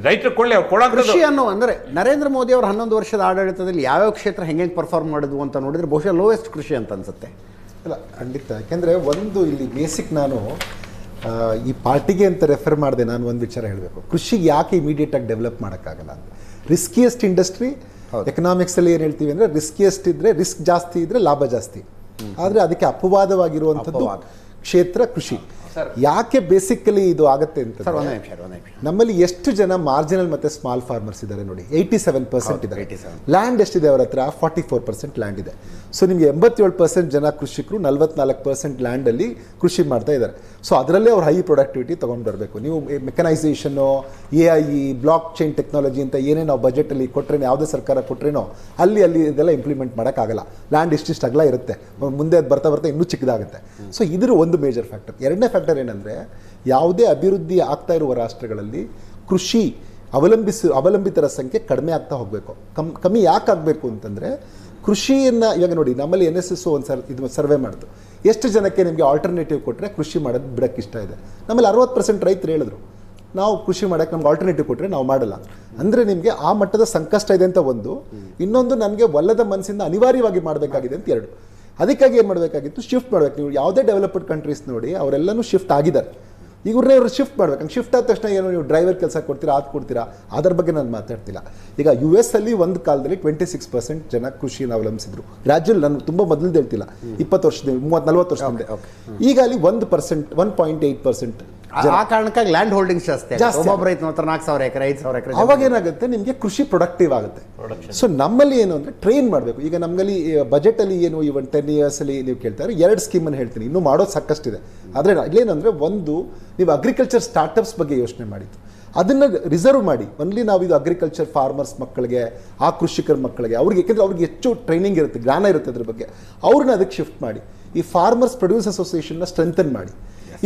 ರೈತರು ಕೊಳ್ಳಿ ಅವ್ರು ಕೊಡೋದು ಕೃಷಿ ಅನ್ನೋ ಅಂದರೆ ನರೇಂದ್ರ ಮೋದಿ ಅವರು 11 ವರ್ಷದ ಆಡಳಿತದಲ್ಲಿ ಯಾವ್ಯಾವ ಕ್ಷೇತ್ರ ಹೆಂಗೆ ಪರ್ಫಾರ್ಮ್ ಮಾಡಿದ್ವು ಅಂತ ನೋಡಿದ್ರೆ ಬಹುಶಃ ಲೋಯೆಸ್ಟ್ ಕೃಷಿ ಅಂತ ಅನ್ಸುತ್ತೆ. ಇಲ್ಲ ಖಂಡಿತ. ಯಾಕೆಂದರೆ ಒಂದು ಇಲ್ಲಿ ಬೇಸಿಕ್ ನಾನು ಈ ಪಾರ್ಟಿಗೆ ಅಂತ ರೆಫರ್ ಮಾಡಿದೆ. ನಾನು ಒಂದು ವಿಚಾರ ಹೇಳಬೇಕು, ಕೃಷಿಗೆ ಯಾಕೆ ಇಮಿಡಿಯೇಟಾಗಿ ಡೆವಲಪ್ ಮಾಡೋಕ್ಕಾಗಲ್ಲ ಅಂತ. ರಿಸ್ಕಿಯೆಸ್ಟ್ ಇಂಡಸ್ಟ್ರಿ ಎಕನಾಮಿಕ್ಸಲ್ಲಿ ಏನು ಹೇಳ್ತೀವಿ ಅಂದರೆ, ರಿಸ್ಕಿಯೆಸ್ಟ್ ಇದ್ದರೆ, ರಿಸ್ಕ್ ಜಾಸ್ತಿ ಇದ್ದರೆ ಲಾಭ ಜಾಸ್ತಿ. ಆದರೆ ಅದಕ್ಕೆ ಅಪವಾದವಾಗಿರುವಂಥದ್ದು ಕ್ಷೇತ್ರ ಕೃಷಿ. ಯಾಕೆ ಬೇಸಿಕಲಿ ಇದು ಆಗುತ್ತೆ ಅಂತ, ನಮ್ಮಲ್ಲಿ ಎಷ್ಟು ಜನ ಮಾರ್ಜಿನಲ್ ಮತ್ತು ಸ್ಮಾಲ್ ಫಾರ್ಮರ್ಸ್ ಇದ್ದಾರೆ ನೋಡಿ, 87% ಇದ್ದಾರೆ. ಲ್ಯಾಂಡ್ ಎಷ್ಟಿದೆ ಅವ್ರ ಹತ್ರ? 44% ಲ್ಯಾಂಡ್ ಇದೆ. ಸೊ ನಿಮಗೆ 87% ಜನ ಕೃಷಿಕರು 44% ಲ್ಯಾಂಡಲ್ಲಿ ಕೃಷಿ ಮಾಡ್ತಾ ಇದ್ದಾರೆ. ಸೊ ಅದರಲ್ಲೇ ಅವ್ರು ಹೈ ಪ್ರೊಡಕ್ಟಿವಿಟಿ ತೊಗೊಂಡು ಬರಬೇಕು. ನೀವು ಮೆಕನೈಸೇಷನ್ನು, AI, ಬ್ಲಾಕ್ ಚೈನ್ ಟೆಕ್ನಾಲಜಿ ಅಂತ ಏನೇ ನಾವು ಬಜೆಟಲ್ಲಿ ಕೊಟ್ಟರೇನೋ, ಯಾವುದೇ ಸರ್ಕಾರ ಕೊಟ್ಟರೇನೋ ಅಲ್ಲಿ ಇದೆಲ್ಲ ಇಂಪ್ಲಿಮೆಂಟ್ ಮಾಡೋಕ್ಕಾಗಲ್ಲ. ಲ್ಯಾಂಡ್ ಇಷ್ಟಿಷ್ಟು ಅಗಲ ಇರುತ್ತೆ, ಮುಂದೆ ಬರ್ತಾ ಇನ್ನೂ ಚಿಕ್ಕದಾಗುತ್ತೆ. ಸೊ ಇದ್ರ ಒಂದು ಮೇಜರ್ ಫ್ಯಾಕ್ಟರ್. ಎರಡನೇ ಫ್ಯಾಕ್ಟರ್ ಏನಂದರೆ, ಯಾವುದೇ ಅಭಿವೃದ್ಧಿ ಆಗ್ತಾ ಇರುವ ರಾಷ್ಟ್ರಗಳಲ್ಲಿ ಕೃಷಿ ಅವಲಂಬಿತರ ಸಂಖ್ಯೆ ಕಡಿಮೆ ಆಗ್ತಾ ಹೋಗಬೇಕು. ಕಮ್ಮಿ ಯಾಕೆ ಆಗಬೇಕು ಅಂತಂದರೆ, ಕೃಷಿಯನ್ನು ಇವಾಗ ನೋಡಿ, ನಮ್ಮಲ್ಲಿ NSS ಇದು ಸರ್ವೆ ಮಾಡ್ತು, ಎಷ್ಟು ಜನಕ್ಕೆ ನಿಮಗೆ ಆಲ್ಟರ್ನೇಟಿವ್ ಕೊಟ್ಟರೆ ಕೃಷಿ ಮಾಡೋದು ಬಿಡೋಕ್ಕೆ ಇಷ್ಟ ಇದೆ. ನಮ್ಮಲ್ಲಿ 60% ರೈತರು ಹೇಳಿದ್ರು, ನಾವು ಕೃಷಿ ಮಾಡೋಕ್ಕೆ ನಮ್ಗೆ ಆಲ್ಟರ್ನೇಟಿವ್ ಕೊಟ್ಟರೆ ನಾವು ಮಾಡಲ್ಲ. ಅಂದರೆ ನಿಮಗೆ ಆ ಮಟ್ಟದ ಸಂಕಷ್ಟ ಇದೆ ಅಂತ ಒಂದು. ಇನ್ನೊಂದು, ನನಗೆ ಒಲ್ಲದ ಮನಸ್ಸಿಂದ ಅನಿವಾರ್ಯವಾಗಿ ಮಾಡಬೇಕಾಗಿದೆ ಅಂತ ಎರಡು. ಅದಕ್ಕಾಗಿ ಏನು ಮಾಡಬೇಕಾಗಿತ್ತು, ಶಿಫ್ಟ್ ಮಾಡಬೇಕು. ನೀವು ಯಾವುದೇ ಡೆವಲಪ್ಡ್ ಕಂಟ್ರೀಸ್ ನೋಡಿ, ಅವರೆಲ್ಲನೂ ಶಿಫ್ಟ್ ಆಗಿದ್ದಾರೆ. ಈಗ ಇವ್ರು ಶಿಫ್ಟ್ ಮಾಡ್ಬೇಕು. ಹಂಗೆ ಶಿಫ್ಟ್ ಆದ ತಕ್ಷಣ ಏನು ನೀವು ಡ್ರೈವರ್ ಕೆಲಸ ಕೊಡ್ತೀರಾ, ಅದು ಕೊಡ್ತೀರಾ, ಅದರ ಬಗ್ಗೆ ನಾನು ಮಾತಾಡ್ತಿಲ್ಲ. ಈಗ US ಅಲ್ಲಿ ಒಂದು ಕಾಲದಲ್ಲಿ 26% ಜನ ಕೃಷಿನ ಅವಲಂಬಿಸಿದ್ರು. ಗ್ರಾಜುವಲ್, ನಾನು ತುಂಬ ಮೊದಲು ಹೇಳ್ತಿಲ್ಲ, 20 ವರ್ಷದಿಂದ 30-40 ವರ್ಷದಿಂದ. ಈಗ ಅಲ್ಲಿ 1.8% ಆ ಕಾರಣಕ್ಕಾಗಿ ಲ್ಯಾಂಡ್ ಹೋಲ್ಡಿಂಗ್ಸ್ ಜಾಸ್ತಿ. ಒಬ್ಬೊಬ್ಬ ರೈತನ ಹತ್ರ 4,000 ಎಕರೆ 5,000 ಎಕರೆ. ಅವಾಗ ಏನಾಗುತ್ತೆ, ನಿಮಗೆ ಕೃಷಿ ಪ್ರೊಡಕ್ಟಿವ್ ಆಗುತ್ತೆ. ಸೊ ನಮ್ಮಲ್ಲಿ ಏನು ಅಂದರೆ, ಟ್ರೈನ್ ಮಾಡಬೇಕು. ಈಗ ನಮ್ಮಲ್ಲಿ ಬಜೆಟಲ್ಲಿ ಏನು ಇವನ್ 10 ಇಯರ್ಸಲ್ಲಿ ನೀವು ಕೇಳ್ತಾರೆ, 2 ಸ್ಕೀಮನ್ನು ಹೇಳ್ತೀನಿ, ಇನ್ನೂ ಮಾಡೋದು ಸಾಕಷ್ಟಿದೆ. ಆದರೆ ಇಲ್ಲೇನಂದರೆ, ಒಂದು, ನೀವು ಅಗ್ರಿಕಲ್ಚರ್ ಸ್ಟಾರ್ಟಪ್ಸ್ ಬಗ್ಗೆ ಯೋಚನೆ ಮಾಡಿದ್ದು, ಅದನ್ನು ರಿಸರ್ವ್ ಮಾಡಿ. ಒನ್ಲಿ ನಾವು ಇದು ಅಗ್ರಿಕಲ್ಚರ್ ಫಾರ್ಮರ್ಸ್ ಮಕ್ಕಳಿಗೆ, ಆ ಕೃಷಿಕರ ಮಕ್ಕಳಿಗೆ, ಅವ್ರಿಗೆ, ಯಾಕೆಂದರೆ ಅವ್ರಿಗೆ ಹೆಚ್ಚು ಟ್ರೈನಿಂಗ್ ಇರುತ್ತೆ, ಜ್ಞಾನ ಇರುತ್ತೆ ಅದ್ರ ಬಗ್ಗೆ, ಅವ್ರನ್ನ ಅದಕ್ಕೆ ಶಿಫ್ಟ್ ಮಾಡಿ. ಈ ಫಾರ್ಮರ್ಸ್ ಪ್ರೊಡ್ಯೂಸ್ ಅಸೋಸಿಯೇಷನ್ನ ಸ್ಟ್ರೆಂಥನ್ ಮಾಡಿ.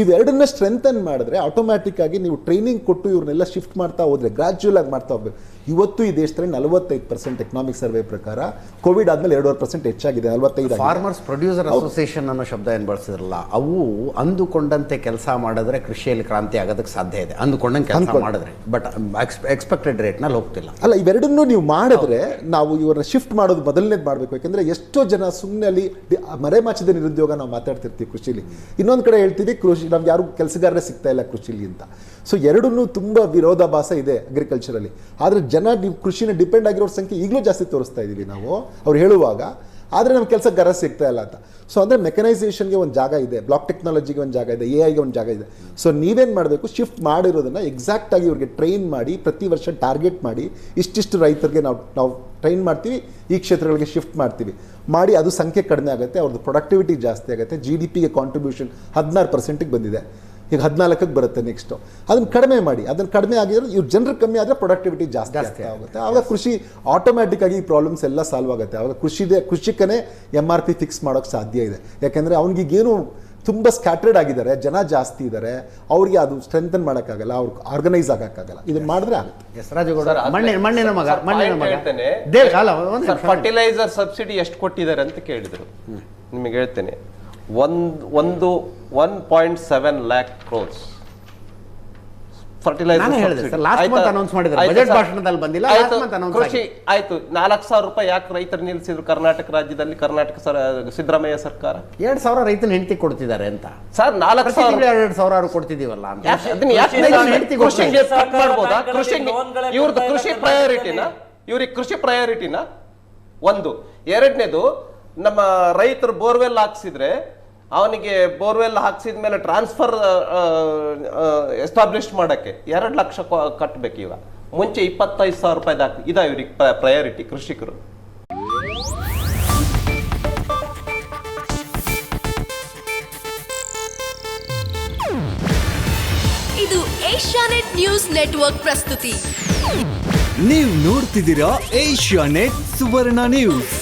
ಇವೆರಡನ್ನ ಸ್ಟ್ರೆಂಥನ್ ಮಾಡಿದ್ರೆ ಆಟೋಮ್ಯಾಟಿಕ್ ಆಗಿ ನೀವು ಟ್ರೈನಿಂಗ್ ಕೊಟ್ಟು ಇವ್ರನ್ನೆಲ್ಲ ಶಿಫ್ಟ್ ಮಾಡ್ತಾ ಹೋದರೆ, ಗ್ರಾಜ್ಯುವಲ್ ಆಗಿ ಮಾಡ್ತಾ ಹೋಗ್ಬೇಕು. ಇವತ್ತು ಈ ದೇಶದಲ್ಲಿ 45% ಎಕನಾಮಿಕ್ ಸರ್ವೆ ಪ್ರಕಾರ ಕೋವಿಡ್ ಆದಮೇಲೆ 2% ಹೆಚ್ಚಾಗಿದೆ, 45. ಫಾರ್ಮರ್ಸ್ ಪ್ರೊಡ್ಯೂಸರ್ ಅಸೋಸಿಯೇಷನ್ ಅನ್ನೋ ಶಬ್ದ ಏನು ಬಳಸಿದ್ರಲ್ಲ, ಅವು ಅಂದುಕೊಂಡಂತೆ ಕೆಲಸ ಮಾಡಿದ್ರೆ ಕೃಷಿಯಲ್ಲಿ ಕ್ರಾಂತಿ ಆಗೋದಕ್ಕೆ ಸಾಧ್ಯ ಇದೆ. ಅಂದುಕೊಂಡಂಗೆ ಕೆಲಸ ಮಾಡಿದ್ರೆ, ಬಟ್ ಎಕ್ಸ್ಪೆಕ್ಟೆಡ್ ರೇಟ್ನಲ್ಲಿ ಹೋಗ್ತಿಲ್ಲ. ಅಲ್ಲ, ಇವೆರಡನ್ನೂ ನೀವು ಮಾಡಿದ್ರೆ, ನಾವು ಇವ್ರನ್ನ ಶಿಫ್ಟ್ ಮಾಡೋದು ಮೊದಲನೇದು ಮಾಡಬೇಕು. ಯಾಕೆಂದರೆ ಎಷ್ಟೋ ಜನ ಸುಮ್ಮನೆ ಅಲ್ಲಿ ಮರೆಮಾಚಿದ ನಿರುದ್ಯೋಗ ನಾವು ಮಾತಾಡ್ತಿರ್ತೀವಿ ಕೃಷಿಲಿ. ಇನ್ನೊಂದು ಕಡೆ ಹೇಳ್ತೀವಿ, ಕೃಷಿ ನಮ್ಗೆ ಯಾರು ಕೆಲಸಗಾರರೇ ಸಿಗ್ತಾ ಇಲ್ಲ ಕೃಷಿಲಿ ಅಂತ. ಸೊ ಎರಡನ್ನೂ ತುಂಬ ವಿರೋಧಾಭಾಸ ಇದೆ ಅಗ್ರಿಕಲ್ಚರಲ್ಲಿ. ಆದರೆ ಜನ ಕೃಷಿನ ಡಿಪೆಂಡ್ ಆಗಿರೋ ಸಂಖ್ಯೆ ಈಗಲೂ ಜಾಸ್ತಿ ತೋರಿಸ್ತಾ ಇದ್ದೀವಿ ನಾವು ಅವ್ರು ಹೇಳುವಾಗ. ಆದರೆ ನಮ್ಮ ಕೆಲಸಗಾರ ಸಿಗ್ತಾ ಇಲ್ಲ ಅಂತ. ಸೊ ಅಂದರೆ ಮೆಕನೈಸೇಷನ್ಗೆ ಒಂದು ಜಾಗ ಇದೆ, ಬ್ಲಾಕ್ ಟೆಕ್ನಾಲಜಿಗೆ ಒಂದು ಜಾಗ ಇದೆ, AI-ಗೆ ಒಂದು ಜಾಗ ಇದೆ. ಸೊ ನೀವೇನು ಮಾಡಬೇಕು, ಶಿಫ್ಟ್ ಮಾಡಿರೋದನ್ನು ಎಕ್ಸಾಕ್ಟಾಗಿ ಇವ್ರಿಗೆ ಟ್ರೈನ್ ಮಾಡಿ, ಪ್ರತಿ ವರ್ಷ ಟಾರ್ಗೆಟ್ ಮಾಡಿ, ಇಷ್ಟಿಷ್ಟು ರೈತರಿಗೆ ನಾವು ಟ್ರೈನ್ ಮಾಡ್ತೀವಿ, ಈ ಕ್ಷೇತ್ರಗಳಿಗೆ ಶಿಫ್ಟ್ ಮಾಡ್ತೀವಿ ಮಾಡಿ. ಅದು ಸಂಖ್ಯೆ ಕಡಿಮೆ ಆಗುತ್ತೆ, ಅವ್ರದ್ದು ಪ್ರೊಡಕ್ಟಿವಿಟಿ ಜಾಸ್ತಿ ಆಗುತ್ತೆ. GDPಗೆ ಕಾಂಟ್ರಿಬ್ಯೂಷನ್ 16%ಗೆ ಬಂದಿದೆ, ಈಗ 14ಕ್ಕೆ ಬರುತ್ತೆ ನೆಕ್ಸ್ಟು. ಅದನ್ನು ಕಡಿಮೆ ಮಾಡಿ. ಅದನ್ನು ಕಡಿಮೆ ಆಗಿದ್ರೆ, ಇವ್ರ ಜನರು ಕಮ್ಮಿ ಆದರೆ ಪ್ರೊಡಕ್ಟಿವಿಟಿ ಜಾಸ್ತಿ ಆಗುತ್ತೆ. ಆವಾಗ ಕೃಷಿ ಆಟೋಮ್ಯಾಟಿಕ್ ಆಗಿ ಈ ಪ್ರಾಬ್ಲಮ್ಸ್ ಎಲ್ಲ ಸಾಲ್ವ್ ಆಗುತ್ತೆ. ಆವಾಗ ಕೃಷಿಕನೇ MRP ಫಿಕ್ಸ್ ಮಾಡೋಕ್ಕೆ ಸಾಧ್ಯ ಇದೆ. ಯಾಕೆಂದರೆ ಅವ್ನಿಗೇನು ತುಂಬ ಸ್ಕ್ಯಾಟ್ರೆಡ್ ಆಗಿದ್ದಾರೆ, ಜನ ಜಾಸ್ತಿ ಇದ್ದಾರೆ, ಅವ್ರಿಗೆ ಅದು ಸ್ಟ್ರೆಂಥನ್ ಮಾಡೋಕ್ಕಾಗಲ್ಲ, ಅವ್ರಿಗೆ ಆರ್ಗನೈಸ್ ಆಗೋಕ್ಕಾಗಲ್ಲ. ಇದನ್ನು ಮಾಡಿದ್ರೆ ಆಗುತ್ತೆ. ಮಣ್ಣಿನ ಮಗ ಫರ್ಟಿಲೈಸರ್ ಸಬ್ಸಿಡಿ ಎಷ್ಟು ಕೊಟ್ಟಿದ್ದಾರೆ ಅಂತ ಕೇಳಿದ್ರು. ನಿಮಗೆ ಹೇಳ್ತೇನೆ, 1.7 lakh crores ಫರ್ಟಿಲೈಸರ್ ಕೃಷಿ ಆಯ್ತು. 4,000 ರೂಪಾಯಿ ಯಾಕೆ ರೈತರು ನಿಲ್ಲಿಸಿದ್ರು ಕರ್ನಾಟಕ ರಾಜ್ಯದಲ್ಲಿ? ಕರ್ನಾಟಕ ಸಿದ್ದರಾಮಯ್ಯ ಸರ್ಕಾರ 2,000 ರೈತನ ಹೆಂಡತಿ ಕೊಡ್ತಿದ್ದಾರೆ ಅಂತ ಸರ್. 4,000 2,000 ಕೊಡ್ತಿದೀವಲ್ಲ ಅಂತ. ಇವ್ರದ್ದು ಕೃಷಿ ಪ್ರಯಾರಿಟಿನ, ಇವ್ರಿಗೆ ಕೃಷಿ ಪ್ರಯಾರಿಟಿನ ಒಂದು. ಎರಡನೇದು, ನಮ್ಮ ರೈತರು ಬೋರ್ವೆಲ್ ಹಾಕ್ಸಿದ್ರೆ ಅವನಿಗೆ ಬೋರ್ವೆಲ್ ಹಾಕ್ಸಿದ ಮೇಲೆ ಟ್ರಾನ್ಸ್ಫರ್ ಎಸ್ಟಾಬ್ಲಿಷ್ ಮಾಡಕ್ಕೆ 2 ಲಕ್ಷ ಕಟ್ಟಬೇಕು. ಈಗ ಮುಂಚೆ 25,000 ರೂಪಾಯಿ ಇದ ಇವ್ರಿಗೆ ಪ್ರಯಾರಿಟಿ ಕೃಷಿಕರು. ಇದು ಏಷ್ಯಾನೆಟ್ ನ್ಯೂಸ್ ನೆಟ್ವರ್ಕ್ ಪ್ರಸ್ತುತಿ. ನೀವು ನೋಡ್ತಿದ್ದೀರಾ ಏಷ್ಯಾನೆಟ್ ಸುವರ್ಣ ನ್ಯೂಸ್.